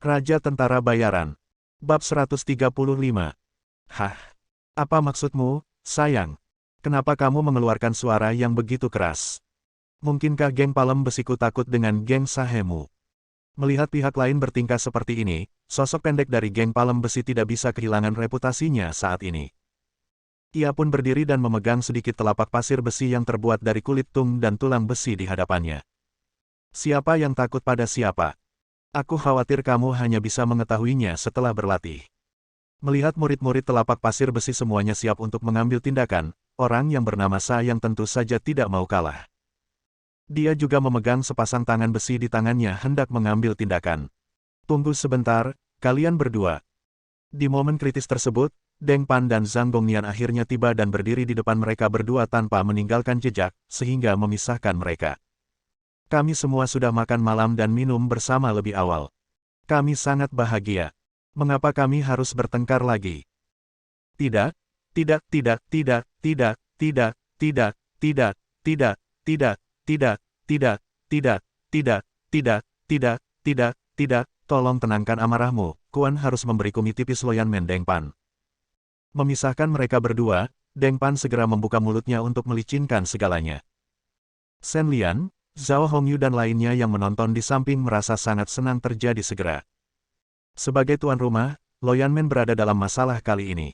Raja Tentara Bayaran. Bab 135. Hah? Apa maksudmu, sayang? Kenapa kamu mengeluarkan suara yang begitu keras? Mungkinkah geng Palem Besiku takut dengan geng Sahemu? Melihat pihak lain bertingkah seperti ini, sosok pendek dari geng Palem Besi tidak bisa kehilangan reputasinya saat ini. Ia pun berdiri dan memegang sedikit telapak pasir besi yang terbuat dari kulit tung dan tulang besi di hadapannya. Siapa yang takut pada siapa? Aku khawatir kamu hanya bisa mengetahuinya setelah berlatih. Melihat murid-murid telapak pasir besi semuanya siap untuk mengambil tindakan, orang yang bernama Sa yang tentu saja tidak mau kalah. Dia juga memegang sepasang tangan besi di tangannya hendak mengambil tindakan. Tunggu sebentar, kalian berdua. Di momen kritis tersebut, Deng Pan dan Zhang Gongnian akhirnya tiba dan berdiri di depan mereka berdua tanpa meninggalkan jejak, sehingga memisahkan mereka. Kami semua sudah makan malam dan minum bersama lebih awal. Kami sangat bahagia. Mengapa kami harus bertengkar lagi? Tidak, tidak, tidak, tidak, tidak, tidak, tidak, tidak, tidak, tidak, tidak, tidak, tidak, tidak, tidak, tidak, tidak, tidak, tolong tenangkan amarahmu, Kuan harus memberiku mie tipis Loyanmen Deng Pan. Memisahkan mereka berdua, Deng Pan segera membuka mulutnya untuk melicinkan segalanya. Shen Lian, Zhao Hongyu dan lainnya yang menonton di samping merasa sangat senang terjadi segera. Sebagai tuan rumah, Loyanmen berada dalam masalah kali ini.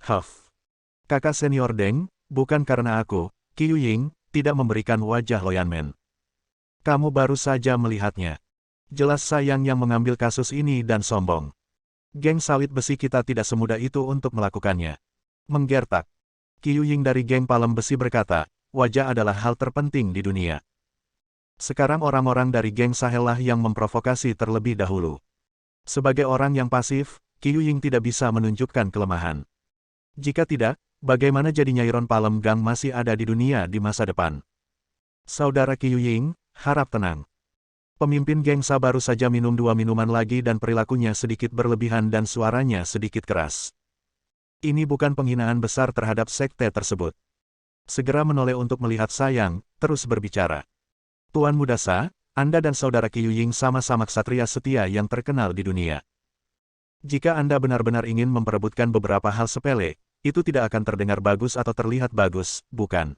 Huff. Kakak senior Deng, bukan karena aku, Qiu Ying, tidak memberikan wajah Loyanmen. Kamu baru saja melihatnya. Jelas sayang yang mengambil kasus ini dan sombong. Geng sawit besi kita tidak semudah itu untuk melakukannya. Menggertak. Qiu Ying dari geng Palem Besi berkata, wajah adalah hal terpenting di dunia. Sekarang orang-orang dari geng Sahel lah yang memprovokasi terlebih dahulu. Sebagai orang yang pasif, Qiu Ying tidak bisa menunjukkan kelemahan. Jika tidak, bagaimana jadinya Iron Palem Gang masih ada di dunia di masa depan? Saudara Qiu Ying, harap tenang. Pemimpin geng Sa baru saja minum 2 minuman lagi dan perilakunya sedikit berlebihan dan suaranya sedikit keras. Ini bukan penghinaan besar terhadap sekte tersebut. Segera menoleh untuk melihat sayang, terus berbicara. Tuan Muda Sa, Anda dan saudara Qiu Ying sama-sama ksatria setia yang terkenal di dunia. Jika Anda benar-benar ingin memperebutkan beberapa hal sepele, itu tidak akan terdengar bagus atau terlihat bagus, bukan?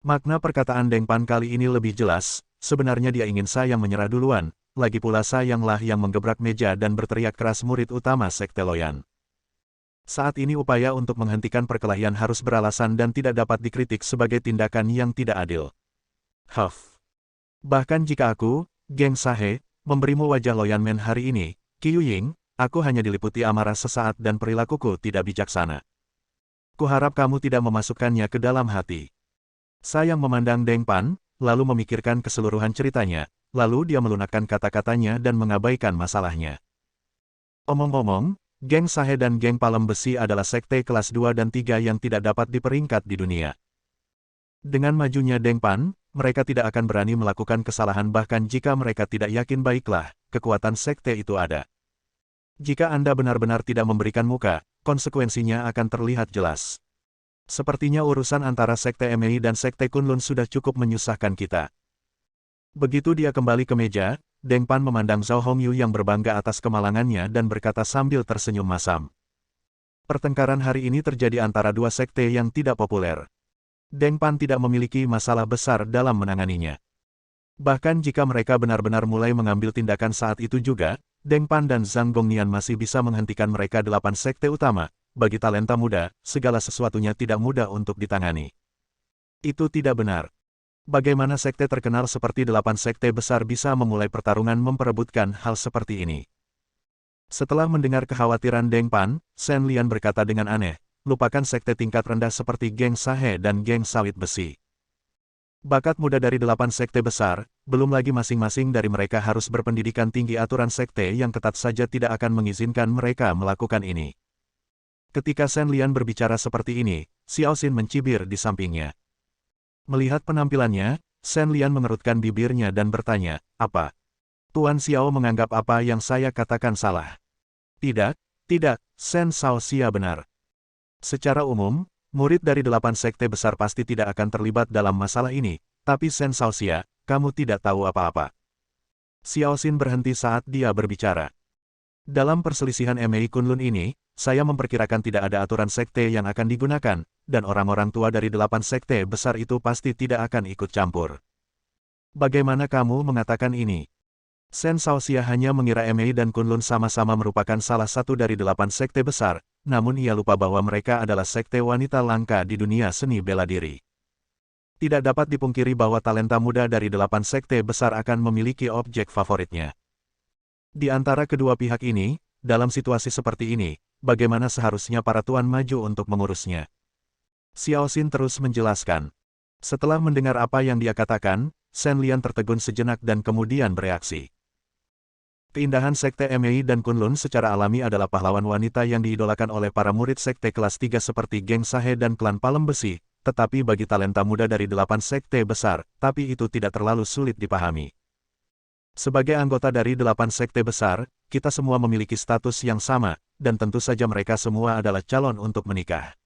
Makna perkataan Deng Pan kali ini lebih jelas, sebenarnya dia ingin Sa yang menyerah duluan, lagi pula Sa yang lah yang menggebrak meja dan berteriak keras murid utama Sekte Loyan. Saat ini upaya untuk menghentikan perkelahian harus beralasan dan tidak dapat dikritik sebagai tindakan yang tidak adil. Huff. Bahkan jika aku, geng Sahe, memberimu wajah Loyanmen hari ini, Qiu Ying, aku hanya diliputi amarah sesaat dan perilakuku tidak bijaksana. Kuharap kamu tidak memasukkannya ke dalam hati. Sayang memandang Deng Pan, lalu memikirkan keseluruhan ceritanya, lalu dia melunakkan kata-katanya dan mengabaikan masalahnya. Omong-omong, geng Sahe dan geng Palem Besi adalah sekte kelas 2 dan 3 yang tidak dapat diperingkat di dunia. Dengan majunya Deng Pan, mereka tidak akan berani melakukan kesalahan bahkan jika mereka tidak yakin baiklah, kekuatan sekte itu ada. Jika Anda benar-benar tidak memberikan muka, konsekuensinya akan terlihat jelas. Sepertinya urusan antara Sekte Mei dan Sekte Kunlun sudah cukup menyusahkan kita. Begitu dia kembali ke meja, Deng Pan memandang Zhao Hongyu yang berbangga atas kemalangannya dan berkata sambil tersenyum masam. Pertengkaran hari ini terjadi antara dua sekte yang tidak populer. Deng Pan tidak memiliki masalah besar dalam menanganinya. Bahkan jika mereka benar-benar mulai mengambil tindakan saat itu juga, Deng Pan dan Zhang Gongnian masih bisa menghentikan mereka 8 sekte utama. Bagi talenta muda, segala sesuatunya tidak mudah untuk ditangani. Itu tidak benar. Bagaimana sekte terkenal seperti 8 sekte besar bisa memulai pertarungan memperebutkan hal seperti ini? Setelah mendengar kekhawatiran Deng Pan, Shen Lian berkata dengan aneh, lupakan sekte tingkat rendah seperti geng Sahe dan geng Sawit Besi. Bakat muda dari 8 sekte besar, belum lagi masing-masing dari mereka harus berpendidikan tinggi. Aturan sekte yang ketat saja tidak akan mengizinkan mereka melakukan ini. Ketika Shen Lian berbicara seperti ini, Xiao Xin mencibir di sampingnya. Melihat penampilannya, Shen Lian mengerutkan bibirnya dan bertanya, apa? Tuan Xiao menganggap apa yang saya katakan salah? Tidak, tidak, Shen Xiaoxia benar. Secara umum, murid dari 8 sekte besar pasti tidak akan terlibat dalam masalah ini, tapi Shen Xiaoxia, kamu tidak tahu apa-apa. Xiao Xin berhenti saat dia berbicara. Dalam perselisihan MAI Kunlun ini, saya memperkirakan tidak ada aturan sekte yang akan digunakan, dan orang-orang tua dari 8 sekte besar itu pasti tidak akan ikut campur. Bagaimana kamu mengatakan ini? Shen Shaoxia hanya mengira MAI dan Kunlun sama-sama merupakan salah satu dari 8 sekte besar, namun ia lupa bahwa mereka adalah sekte wanita langka di dunia seni bela diri. Tidak dapat dipungkiri bahwa talenta muda dari 8 sekte besar akan memiliki objek favoritnya. Di antara kedua pihak ini, dalam situasi seperti ini, bagaimana seharusnya para tuan maju untuk mengurusnya? Xiao Xin terus menjelaskan. Setelah mendengar apa yang dia katakan, Shen Lian tertegun sejenak dan kemudian bereaksi. Keindahan sekte MAI dan Kunlun secara alami adalah pahlawan wanita yang diidolakan oleh para murid sekte kelas 3 seperti Geng Sahe dan klan Palem Besi, tetapi bagi talenta muda dari 8 sekte besar, tapi itu tidak terlalu sulit dipahami. Sebagai anggota dari 8 sekte besar, kita semua memiliki status yang sama, dan tentu saja mereka semua adalah calon untuk menikah.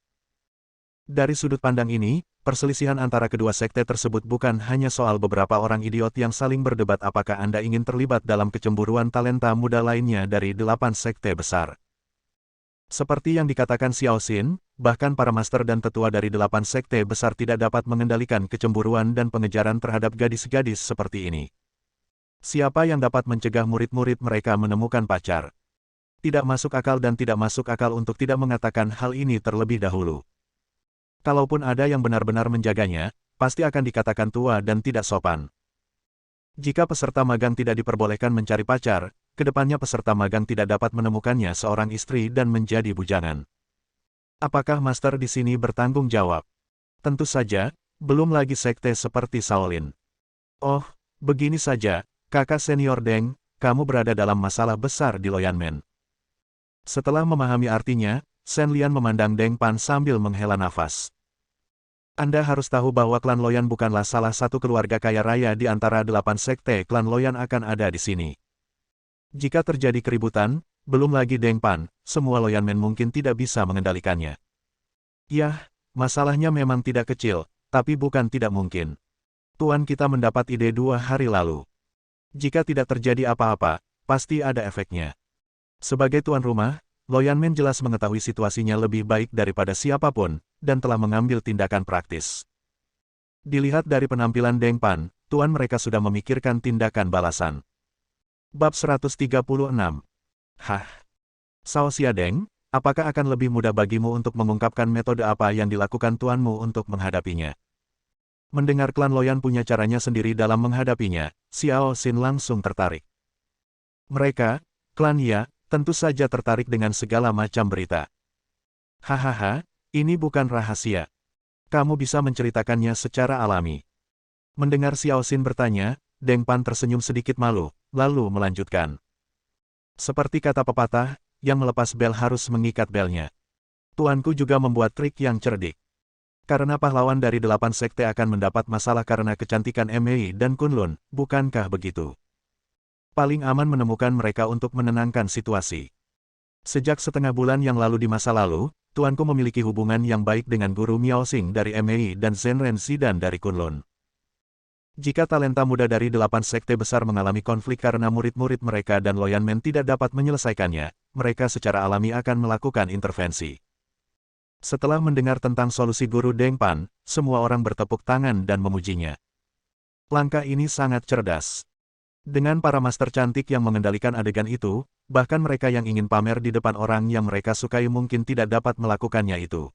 Dari sudut pandang ini, perselisihan antara kedua sekte tersebut bukan hanya soal beberapa orang idiot yang saling berdebat apakah Anda ingin terlibat dalam kecemburuan talenta muda lainnya dari 8 sekte besar. Seperti yang dikatakan Xiao Xin, bahkan para master dan tetua dari 8 sekte besar tidak dapat mengendalikan kecemburuan dan pengejaran terhadap gadis-gadis seperti ini. Siapa yang dapat mencegah murid-murid mereka menemukan pacar? Tidak masuk akal dan tidak masuk akal untuk tidak mengatakan hal ini terlebih dahulu. Kalaupun ada yang benar-benar menjaganya, pasti akan dikatakan tua dan tidak sopan. Jika peserta magang tidak diperbolehkan mencari pacar, kedepannya peserta magang tidak dapat menemukannya seorang istri dan menjadi bujangan. Apakah master di sini bertanggung jawab? Tentu saja, belum lagi sekte seperti Shaolin. Oh, begini saja, kakak senior Deng, kamu berada dalam masalah besar di Loyanmen. Setelah memahami artinya, Shen Lian memandang Deng Pan sambil menghela nafas. Anda harus tahu bahwa klan Loyan bukanlah salah satu keluarga kaya raya di antara 8 sekte klan Loyan akan ada di sini. Jika terjadi keributan, belum lagi Deng Pan, semua Loyanmen mungkin tidak bisa mengendalikannya. Yah, masalahnya memang tidak kecil, tapi bukan tidak mungkin. Tuan kita mendapat ide 2 hari lalu. Jika tidak terjadi apa-apa, pasti ada efeknya. Sebagai tuan rumah, Loyanmen jelas mengetahui situasinya lebih baik daripada siapapun, dan telah mengambil tindakan praktis. Dilihat dari penampilan Deng Pan, tuan mereka sudah memikirkan tindakan balasan. Bab 136. Hah? Shaoxia Deng, apakah akan lebih mudah bagimu untuk mengungkapkan metode apa yang dilakukan tuanmu untuk menghadapinya? Mendengar klan Loyan punya caranya sendiri dalam menghadapinya, Xiao Xin langsung tertarik. Mereka, klan Ya, tentu saja tertarik dengan segala macam berita. Hahaha, ini bukan rahasia. Kamu bisa menceritakannya secara alami. Mendengar Xiao Xin bertanya, Deng Pan tersenyum sedikit malu, lalu melanjutkan. Seperti kata pepatah, yang melepas bel harus mengikat belnya. Tuanku juga membuat trik yang cerdik. Karena pahlawan dari 8 sekte akan mendapat masalah karena kecantikan MAI dan Kunlun, bukankah begitu? Paling aman menemukan mereka untuk menenangkan situasi. Sejak setengah bulan yang lalu di masa lalu, tuanku memiliki hubungan yang baik dengan guru Miao Xing dari MAI dan Zhen Ren Zidan dari Kunlun. Jika talenta muda dari 8 sekte besar mengalami konflik karena murid-murid mereka dan Loyanmen tidak dapat menyelesaikannya, mereka secara alami akan melakukan intervensi. Setelah mendengar tentang solusi guru Deng Pan, semua orang bertepuk tangan dan memujinya. Langkah ini sangat cerdas. Dengan para master cantik yang mengendalikan adegan itu, bahkan mereka yang ingin pamer di depan orang yang mereka sukai mungkin tidak dapat melakukannya itu.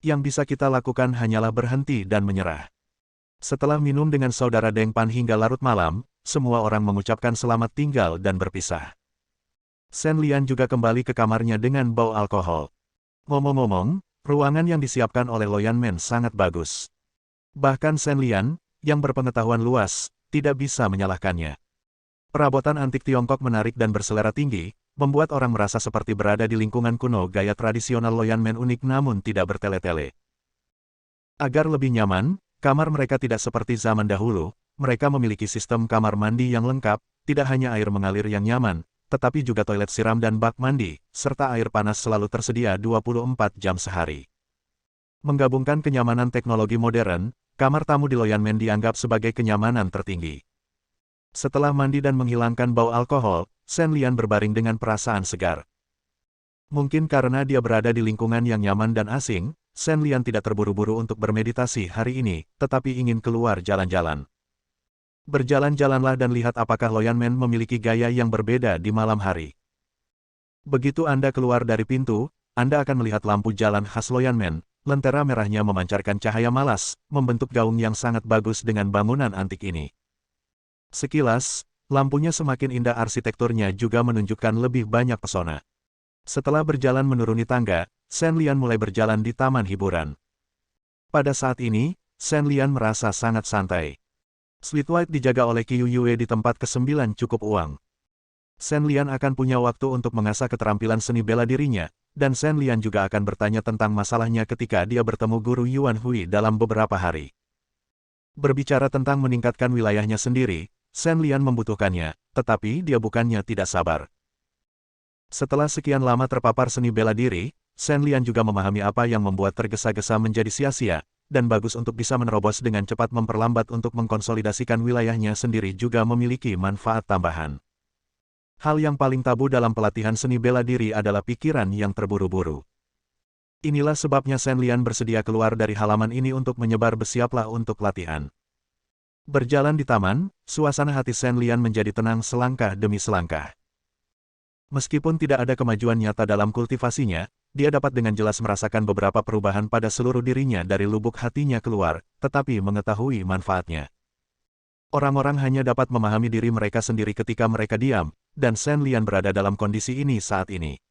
Yang bisa kita lakukan hanyalah berhenti dan menyerah. Setelah minum dengan saudara Deng Pan hingga larut malam, semua orang mengucapkan selamat tinggal dan berpisah. Shen Lian juga kembali ke kamarnya dengan bau alkohol. Ngomong-ngomong, ruangan yang disiapkan oleh Loyanmen sangat bagus. Bahkan Shen Lian, yang berpengetahuan luas, tidak bisa menyalahkannya. Perabotan antik Tiongkok menarik dan berselera tinggi, membuat orang merasa seperti berada di lingkungan kuno gaya tradisional Loyanmen unik namun tidak bertele-tele. Agar lebih nyaman, kamar mereka tidak seperti zaman dahulu, mereka memiliki sistem kamar mandi yang lengkap, tidak hanya air mengalir yang nyaman, tetapi juga toilet siram dan bak mandi, serta air panas selalu tersedia 24 jam sehari. Menggabungkan kenyamanan teknologi modern, kamar tamu di Loyanmen dianggap sebagai kenyamanan tertinggi. Setelah mandi dan menghilangkan bau alkohol, Shen Lian berbaring dengan perasaan segar. Mungkin karena dia berada di lingkungan yang nyaman dan asing, Shen Lian tidak terburu-buru untuk bermeditasi hari ini, tetapi ingin keluar jalan-jalan. Berjalan-jalanlah dan lihat apakah Loyanmen memiliki gaya yang berbeda di malam hari. Begitu Anda keluar dari pintu, Anda akan melihat lampu jalan khas Loyanmen, lentera merahnya memancarkan cahaya malas, membentuk gaung yang sangat bagus dengan bangunan antik ini. Sekilas, lampunya semakin indah, arsitekturnya juga menunjukkan lebih banyak pesona. Setelah berjalan menuruni tangga, Shen Lian mulai berjalan di taman hiburan. Pada saat ini, Shen Lian merasa sangat santai. Sweet White dijaga oleh Qiu Yue di tempat ke-9 cukup uang. Shen Lian akan punya waktu untuk mengasah keterampilan seni bela dirinya, dan Shen Lian juga akan bertanya tentang masalahnya ketika dia bertemu guru Yuan Hui dalam beberapa hari. Berbicara tentang meningkatkan wilayahnya sendiri, Shen Lian membutuhkannya, tetapi dia bukannya tidak sabar. Setelah sekian lama terpapar seni bela diri, Shen Lian juga memahami apa yang membuat tergesa-gesa menjadi sia-sia, dan bagus untuk bisa menerobos dengan cepat. Memperlambat untuk mengkonsolidasikan wilayahnya sendiri juga memiliki manfaat tambahan. Hal yang paling tabu dalam pelatihan seni bela diri adalah pikiran yang terburu-buru. Inilah sebabnya Shen Lian bersedia keluar dari halaman ini untuk menyebar bersiaplah untuk latihan. Berjalan di taman, suasana hati Shen Lian menjadi tenang selangkah demi selangkah. Meskipun tidak ada kemajuan nyata dalam kultivasinya, dia dapat dengan jelas merasakan beberapa perubahan pada seluruh dirinya dari lubuk hatinya keluar, tetapi mengetahui manfaatnya. Orang-orang hanya dapat memahami diri mereka sendiri ketika mereka diam, dan Shen Lian berada dalam kondisi ini saat ini.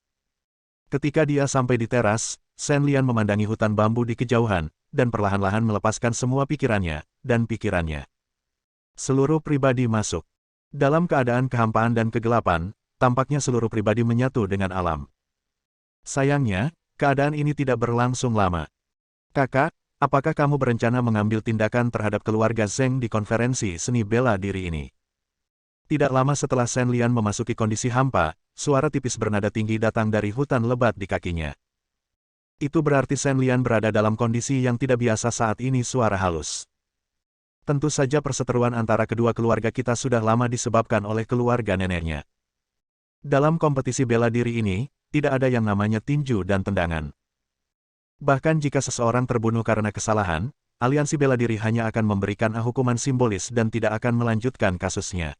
Ketika dia sampai di teras, Shen Lian memandangi hutan bambu di kejauhan, dan perlahan-lahan melepaskan semua pikirannya, dan pikirannya. Seluruh pribadi masuk. Dalam keadaan kehampaan dan kegelapan, tampaknya seluruh pribadi menyatu dengan alam. Sayangnya, keadaan ini tidak berlangsung lama. Kakak, apakah kamu berencana mengambil tindakan terhadap keluarga Zheng di konferensi seni bela diri ini? Tidak lama setelah Shen Lian memasuki kondisi hampa, suara tipis bernada tinggi datang dari hutan lebat di kakinya. Itu berarti Shen Lian berada dalam kondisi yang tidak biasa saat ini. Suara halus. Tentu saja perseteruan antara kedua keluarga kita sudah lama disebabkan oleh keluarga neneknya. Dalam kompetisi bela diri ini, tidak ada yang namanya tinju dan tendangan. Bahkan jika seseorang terbunuh karena kesalahan, aliansi bela diri hanya akan memberikan hukuman simbolis dan tidak akan melanjutkan kasusnya.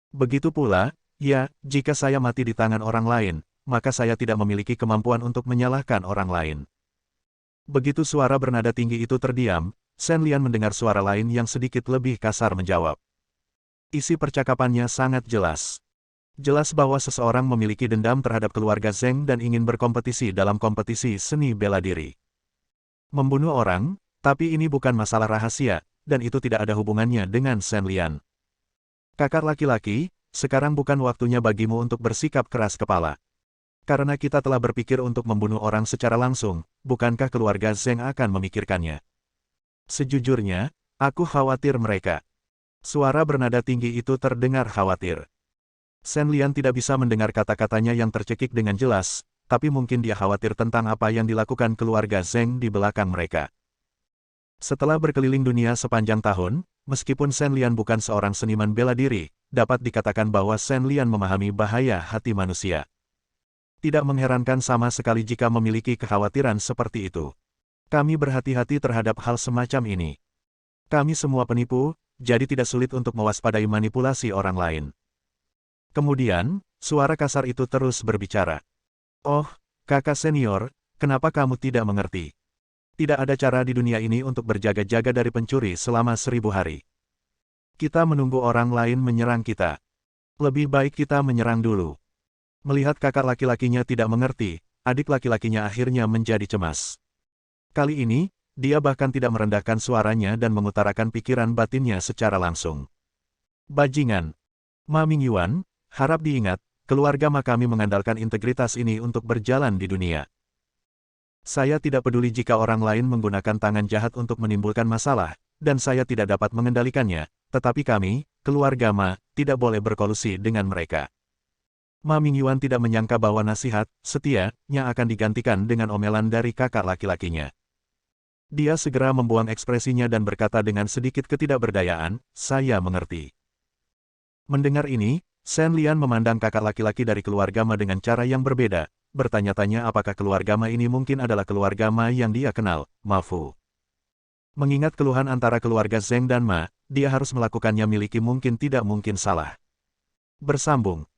Begitu pula, ya, jika saya mati di tangan orang lain, maka saya tidak memiliki kemampuan untuk menyalahkan orang lain. Begitu suara bernada tinggi itu terdiam, Shen Lian mendengar suara lain yang sedikit lebih kasar menjawab. Isi percakapannya sangat jelas. Jelas bahwa seseorang memiliki dendam terhadap keluarga Zheng dan ingin berkompetisi dalam kompetisi seni bela diri. Membunuh orang, tapi ini bukan masalah rahasia, dan itu tidak ada hubungannya dengan Shen Lian. Kakak laki-laki, sekarang bukan waktunya bagimu untuk bersikap keras kepala. Karena kita telah berpikir untuk membunuh orang secara langsung, bukankah keluarga Zheng akan memikirkannya? Sejujurnya, aku khawatir mereka. Suara bernada tinggi itu terdengar khawatir. Shen Lian tidak bisa mendengar kata-katanya yang tercekik dengan jelas, tapi mungkin dia khawatir tentang apa yang dilakukan keluarga Zheng di belakang mereka. Setelah berkeliling dunia sepanjang tahun, meskipun Shen Lian bukan seorang seniman bela diri, dapat dikatakan bahwa Shen Lian memahami bahaya hati manusia. Tidak mengherankan sama sekali jika memiliki kekhawatiran seperti itu. Kami berhati-hati terhadap hal semacam ini. Kami semua penipu, jadi tidak sulit untuk mewaspadai manipulasi orang lain. Kemudian, suara kasar itu terus berbicara. Oh, kakak senior, kenapa kamu tidak mengerti? Tidak ada cara di dunia ini untuk berjaga-jaga dari pencuri selama 1000 hari. Kita menunggu orang lain menyerang kita. Lebih baik kita menyerang dulu. Melihat kakak laki-lakinya tidak mengerti, adik laki-lakinya akhirnya menjadi cemas. Kali ini, dia bahkan tidak merendahkan suaranya dan mengutarakan pikiran batinnya secara langsung. Bajingan. Ma Mingyuan, harap diingat, keluarga Ma kami mengandalkan integritas ini untuk berjalan di dunia. Saya tidak peduli jika orang lain menggunakan tangan jahat untuk menimbulkan masalah, dan saya tidak dapat mengendalikannya, tetapi kami, keluarga Ma, tidak boleh berkolusi dengan mereka. Ma Mingyuan tidak menyangka bahwa nasihat, setia, yang akan digantikan dengan omelan dari kakak laki-lakinya. Dia segera membuang ekspresinya dan berkata dengan sedikit ketidakberdayaan, saya mengerti. Mendengar ini, Shen Lian memandang kakak laki-laki dari keluarga Ma dengan cara yang berbeda, bertanya-tanya apakah keluarga Ma ini mungkin adalah keluarga Ma yang dia kenal, Ma Fu. Mengingat keluhan antara keluarga Zheng dan Ma, dia harus melakukannya miliki mungkin tidak mungkin salah. Bersambung.